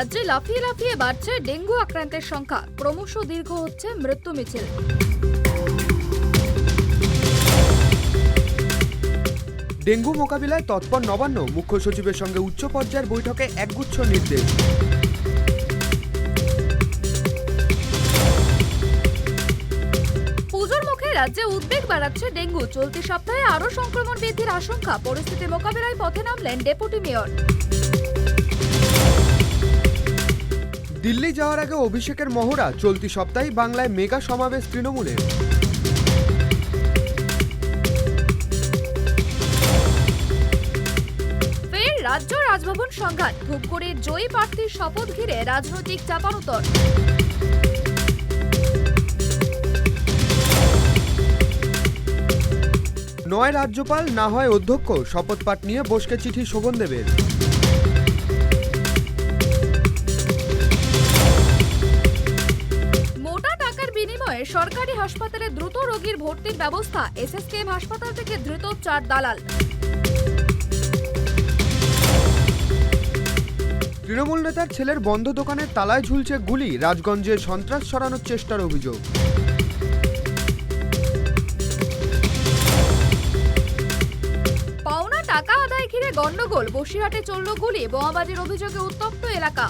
রাজ্যে লাফিয়ে লাফিয়ে বাড়ছে ডেঙ্গু আক্রান্তের সংখ্যা, ক্রমশ দীর্ঘ হচ্ছে মৃত্যু মিছিল। ডেঙ্গু মোকাবিলায় তৎপর নবান্ন, মুখ্য সচিবের সঙ্গে উচ্চ পর্যায়ের বৈঠকে একগুচ্ছ নির্দেশ। পুজোর মুখে রাজ্যে উদ্বেগ বাড়াচ্ছে ডেঙ্গু, চলতি সপ্তাহে আরও সংক্রমণ বৃদ্ধির আশঙ্কা। পরিস্থিতি মোকাবিলায় পথে নামলেন ডেপুটি মেয়র। দিল্লি যাওয়ার আগে অভিষেকের মহড়া, চলতি সপ্তাহে বাংলায় মেগা সমাবেশ তৃণমূলের। ফের রাজ্য রাজভবন সংঘাত, ধূপগুড়ির জয়ী প্রার্থীর শপথ ঘিরে রাজনৈতিক চাপানুতর। নয় রাজ্যপাল, না হয় অধ্যক্ষ, শপথ পাঠ নিয়ে বসকে চিঠি শোভনদেবের। মোটা টাকার বিনিময়ে সরকারি হাসপাতালে দ্রুত রোগীর ভর্তির ব্যবস্থা, এসএসকেএম হাসপাতাল থেকে ধৃত 4 দালাল। তৃণমূল নেতার ছেলের বন্ধ দোকানের তালায় ঝুলছে গুলি, রাজগঞ্জে সন্ত্রাস ছড়ানোর চেষ্টার অভিযোগ। পাওনা টাকা আদায় ঘিরে গন্ডগোল, বসিরহাটে চলল গুলি, বোমাবাজির অভিযোগে উত্তপ্ত এলাকা।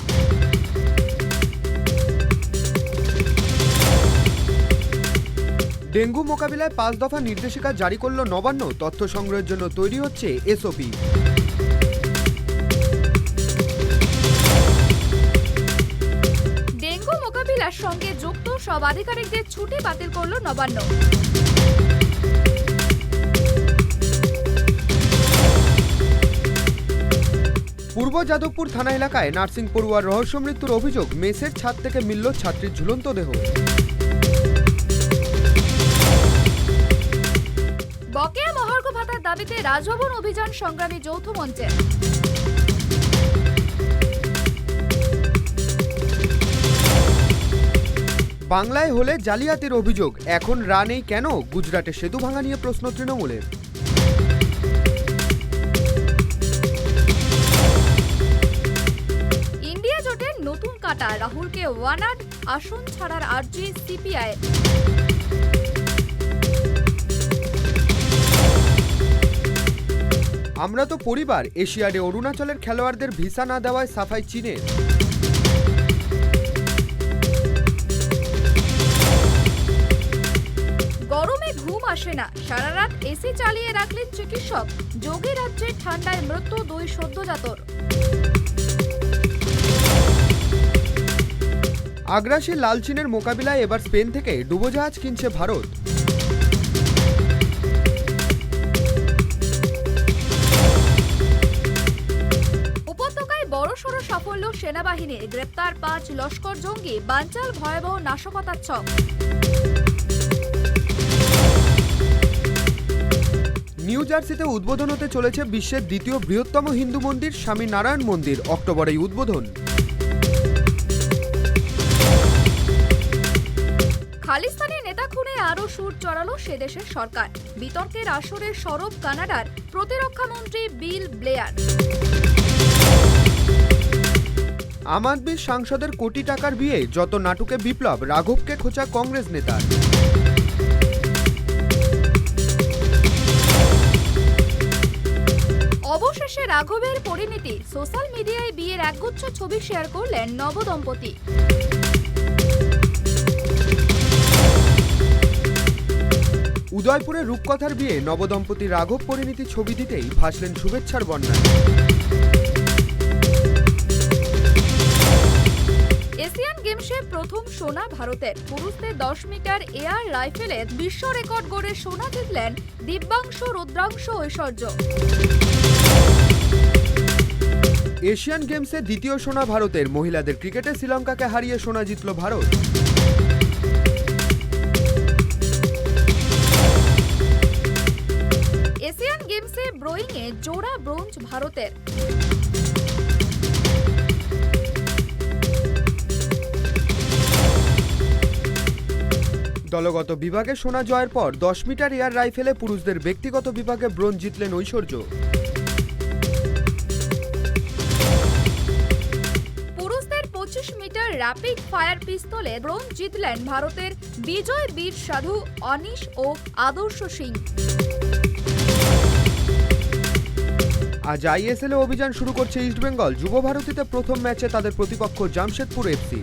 ডেঙ্গু মোকাবিলায় 5 দফা নির্দেশিকা জারি করল নবান্ন, তথ্য সংগ্রহের জন্য তৈরি হচ্ছে এসওপি। ডেঙ্গু মোকাবিলার সঙ্গে যুক্ত সব আধিকারিকদের ছুটি বাতিল করল নবান্ন। পূর্ব যাদবপুর থানা এলাকায় নার্সিং পড়ুয়ার রহস্য মৃত্যুর অভিযোগ, মেসের ছাদ থেকে মিলল ছাত্রীর ঝুলন্ত দেহ। বকেয়া মহার্ঘ ভাতার দাবিতে রাজভবন অভিযান সংগ্রামী যৌথ মঞ্চের। বাংলায় হলে জালিয়াতির অভিযোগ, এখন রা নেই কেন? গুজরাটে সেতু ভাঙা নিয়ে প্রশ্ন তৃণমূলের। ইন্ডিয়া জোটের নতুন কাটা, রাহুলকে ওয়ানাড আসন ছাড়ার আর্জি সিপিআই। আমরা তো পরিবার, এশিয়াডে অরুণাচলের খেলোয়াড়দের ভিসা না দেওয়ায় সাফাই চীনের। গরমে ঘুম আসে না, সারা রাত এসি চালিয়ে রাখলেন চিকিৎসক। যোগী রাজ্যে ঠান্ডায় মৃত্যু 2 সদ্যজাতর। আগ্রাসী লাল চীনের মোকাবিলায় এবার স্পেন থেকে ডুবোজাহাজ কিনছে ভারত। উপত্যকায় বড়সড় সাফল্য সেনাবাহিনীর, গ্রেপ্তার 5 লস্কর জঙ্গি, বানচাল ভয়াবহ নাশকতার ছক। নিউ জার্সিতে উদ্বোধন হতে চলেছে বিশ্বের দ্বিতীয় বৃহত্তম হিন্দু মন্দির স্বামী নারায়ণ মন্দির, অক্টোবরেই উদ্বোধন। খালিস্তানি নেতা খুনে আরও সুর চড়ালো সে দেশের সরকার, বিতর্কের আসরে সরব কানাডার প্রতিরক্ষা মন্ত্রী বিল ব্লেয়ার। আম আদমির সাংসদের কোটি টাকার বিয়ে, যত নাটুকে বিপ্লব, রাঘবকে খোঁচা কংগ্রেস নেতার। অবশেষে রাঘবের পরিণতি, সোশ্যাল মিডিয়ায় বিয়ের একগুচ্ছ ছবি শেয়ার করলেন নবদম্পতি। উদয়পুরে রূপকথার বিয়ে, নবদম্পতি রাঘব পরিণীতি ছবি দিতেই ভাসলেন শুভেচ্ছার বন্যায়। এশিয়ান গেমসে প্রথম সোনা ভারতের, পুরুষদের 10 মিটার এয়ার রাইফেলে বিশ্ব রেকর্ড গড়ে সোনা জিতলেন দিব্যাংশু, রুদ্রাংশ, ঐশ্বর্য। এশিয়ান গেমসে দ্বিতীয় সোনা ভারতের, মহিলাদের ক্রিকেটে শ্রীলঙ্কাকে হারিয়ে সোনা জিতল ভারত। এশিয়ান গেমসে ব্রোয়িংয়ে জোড়া ব্রোঞ্জ ভারতের। দলগত বিভাগে সোনা জয়ের পর 10 মিটার এয়ার রাইফেলে পুরুষদের ব্যক্তিগত বিভাগে ব্রোঞ্জ জিতলেন ঐশ্বর্য। 25 মিটার র্যাপিড ফায়ার পিস্তলে ব্রোঞ্জ জিতলেন ভারতের বিজয় বীর সাধু অনিশ ও আদর্শ সিং। আজ আইএসএল এ অভিযান শুরু করছে ইস্টবেঙ্গল। যুব ভারতীতে প্রথম ম্যাচে তাদের প্রতিপক্ষ জামশেদপুর এফসি।